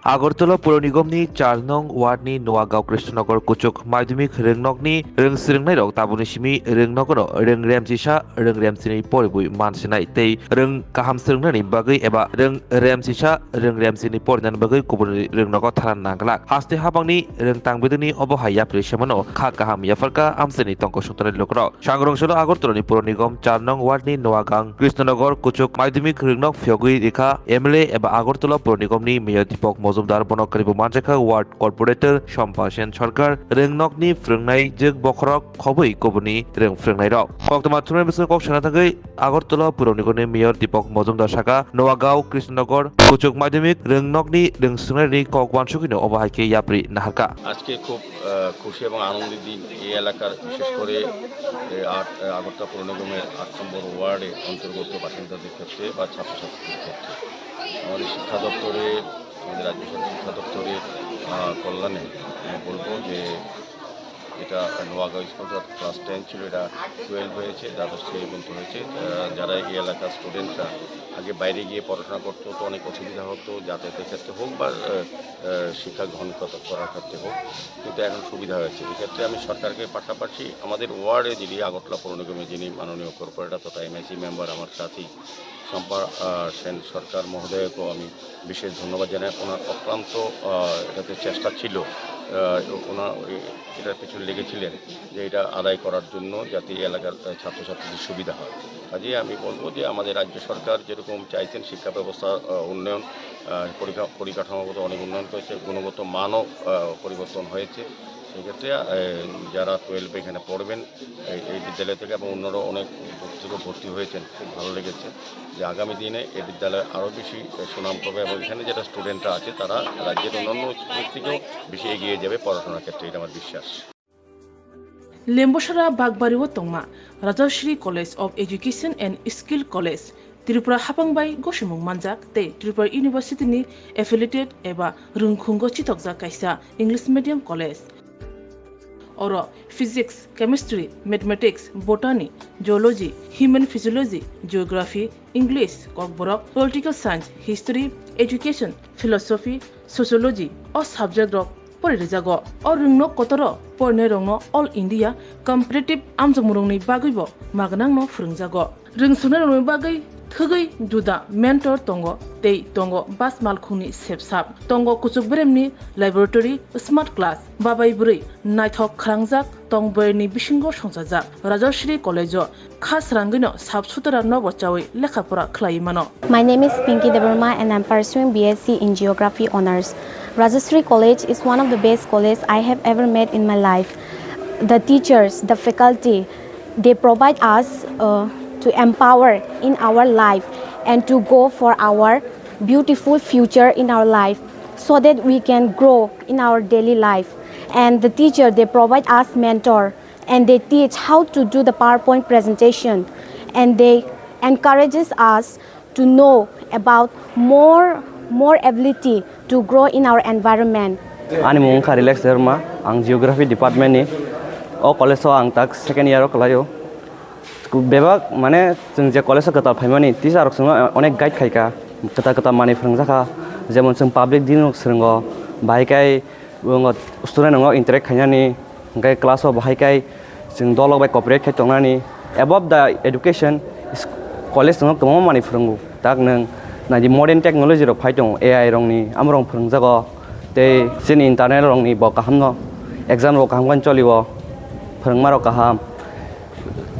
আগরতলা পৌর নিগমनि 4 नं वार्डनि नवागाव कृष्णनगर कुचुक माध्यमिक रोंनकनि रोंसिरोंनाय रok tabuni simi रोंनगनो रों रेमसिसा रों रेमसिनि परिबुइ मानसिनाय tei रों kaham सोलोंनायनि bagui eba रों रेमसिसा रों रेमसिनि परिनायनि bagui kubuni रोंनगो थाran nangla haste habangni रों tangbeduni obohai yapri semano kha kaham yafarka amseni tongko sutani lokro sangrongsholo আগরতলাनि পৌর নিগম 4 नं वार्डनि नवागां कृष्णनगर कुचुक माध्यमिक रोंनक फियगui रेखा MLA eba আগরতলা পৌর নিগমनि मेयर दीपक মজুমদার বনকারিবো মানজাখা ওয়ার্ড কর্পোরেটর শম্পা সেন সরকার रोंनकनि फोरोंनाय जोग बखरक खबै कबुनि रों फोरोंनाय रक कक्तमा थुनाय बोसोर कक सेना थागै আগরতলা পৌর निगमनि मेयर दीपक मजुमदार साका नवागाव कृष्णनगर कुचुक माध्यमिक रोंनकनि रोंसोनायनि कक वानसुकिनो अबाहायके याप्रि नाहारका আজকে খুব খুশি এবং আনন্দের দিন এই এলাকার বিশেষ করে আগরতলা পৌর নিগমের ৮ নম্বর ওয়ার্ডে অন্তর্গত বাসিন্দাদের ক্ষেত্রে বা ছাত্রছাত্রীদের ক্ষেত্রে আমাদের শিক্ষা দপ্তরে আমাদের রাজ্য সরকার শিক্ষা দপ্তরের কল্যাণে আমি বলবো যে এটা নোয়াগাঁও স্কুল ক্লাস 10 ছিল, এটা 12 হয়েছে, দ্বাদশ শ্রেণী পর্যন্ত হয়েছে। যারা এই এলাকার স্টুডেন্টরা আগে বাইরে গিয়ে পড়াশোনা করতো তো অনেক অসুবিধা হতো, যাতায়াতের ক্ষেত্রে হোক বা শিক্ষা গ্রহণ করার ক্ষেত্রে হোক, কিন্তু এখন সুবিধা হয়েছে। এক্ষেত্রে আমি সরকারকে পাশাপাশি আমাদের ওয়ার্ডে যিনি আগরতলা পৌর নিগমের যিনি মাননীয় কর্পোরেটর তথা MIC মেম্বার আমার সাথী শম্পা সেন সরকার মহোদয়কেও আমি বিশেষ ধন্যবাদ জানাই। ওনার অক্লান্ত এটাতে চেষ্টা ছিল, ওনার এটার পেছনে লেগেছিলেন যে এটা আদায় করার জন্য যাতে এলাকার ছাত্রছাত্রীদের সুবিধা হয়। কাজেই আমি বলবো যে আমাদের রাজ্য সরকার যেরকম চাইছেন শিক্ষা ব্যবস্থা উন্নয়ন, পরিকাঠামোগত অনেক উন্নয়ন করেছে, গুণগত মানও পরিবর্তন হয়েছে। সেক্ষেত্রে যারা 12 এখানে পড়বেন এই বিদ্যালয় থেকে এবং অন্যরা অনেক থেকে ভর্তি হয়েছেন, খুব ভালো লেগেছে যে আগামী দিনে এই বিদ্যালয় আরও বেশি সুনাম পাবে এবং এখানে যেটা স্টুডেন্টরা আছে তারা রাজ্যের অন্যান্য স্কুলের থেকেও বেশি এগিয়ে যাবে পড়াশোনার ক্ষেত্রে, এটা আমার বিশ্বাস। लेम्बोसरा बागबारिव तंगमा Rajshree college of education and skill college Tripura हापांबाई गसुमुं मानजाक ते त्रिपुरा यूनिवर्सिटी एफिलिएटेड एबा रुंखुंगो चितकजा कायसा इंग्लिश मीडियम कलेज और physics, chemistry, mathematics, botany, geology, human physiology, geography, English, Kokborok, political science, history, education, philosophy, sociology और सब्जेक्ट रक परिरेजागो और रोंनो कतर परने रोंनो ऑल इंडिया कम्पिटिटिव आमजमुरंनि बागैबो मागनांनो फोरोंजागो रोंसोनाय रोंनो बागै थगै जुदा मेंटर तंगो तै तंगो बास मालखुनि सेबसाब तंगो कुचुक ब्रेमनि लैबोरेटरी स्मार्ट क्लास बाबाय बुरै नायथक खालांजाक तंबयनि बिसिंगो संजाजाक राजश्री कलेजो खास रांगैनो साबसुतरा नबचावै लेखाफोरा खलायमानो। My name is Pinky Devarma and I'm pursuing BSc in Geography Honours. Rajashri College is one of the best colleges I have ever met in my life. The teachers, the faculty, they provide us to empower in our life and to go for our beautiful future in our life so that we can grow in our daily life. And the teacher, they provide us mentor and they teach how to do the PowerPoint presentation and they encourages us to know about more ability to grow in our environment. Ani mung Relax Derma, ang Geography Department ni o college so ang tak second year kalayo. Bebak mane जों जे college कताल फाइमानि teacher जों अनेक guide खायका कता माने फोरोंजाखा जेमन जों public दिन सोंगो बाहायकाय student नंगो interact खायनानि गाय क्लासाव बाहायकाय जों दलग बाय कॉपरेट खायतंनानि एबव द एडुकेशन कलेज जों गोबां माने फोरोंगो दाग नों नादि मडार्न टेक्नोलॉजी रक फायदं AI रंनि आमरं फोरोंजागो ते जोंनि इन्टारनेट रंनि ब काहामनो एग्जाम रक काहामगन चलिबो फोरोंमारक काहाम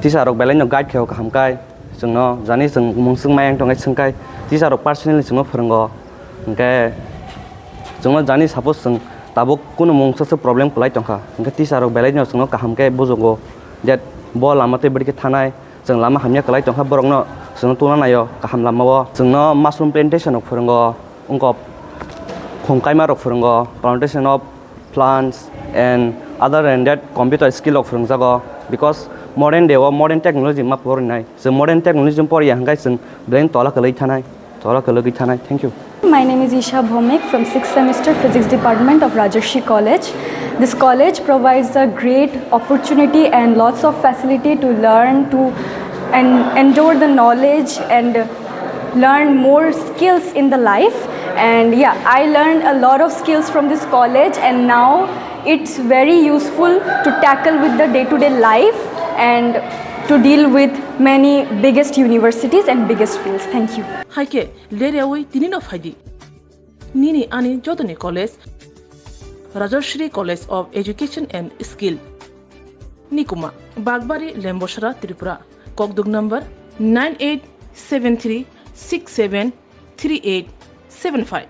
टिचारक बेलायनो गाइड खायाव काहामकाय जोंनो जानि जों मुंसुं मायं दंगाय सोंखाय टिचारक पार्सनेलि जोंनो फोरोंगो ओंखाय जोंनो जानि सापोज जों दाबो कुनु मुंसोसो प्रब्लेम खलाय दंखा ओंखाय टिचारक बेलायनो जोंनो काहामकाय बुजुगो देट ब लामाते बडिके थानाय जों लामा हामया खलाय दंखा बरंनो जोंनो तुना नायो काहाम लामावो जोंनो माशरूम प्लान्टेशनक फोरोंगो उंको फंकायमारक फोरोंगो plantation of plants and other than that computer skill of फोरोंजागो because modern day or modern technology ma pornai so modern technology pori hangai sing brain tola kalai thanai thank you. My name is Isha Bhomik from 6th semester physics department of Rajashri College. This college provides a great opportunity and lots of facility to learn to and endure the knowledge and learn more skills in the life, And yeah, I learned a lot of skills from this college, and now it's very useful to tackle with the day-to-day life and to deal with many biggest universities and biggest fields. Thank you. Haike leriawi tini no faidi. Nini ani jodoni college Rajarshri College of Education and Skill. Nikuma Bagbari Lemboshara Tripura. Kokdug number 9873673875.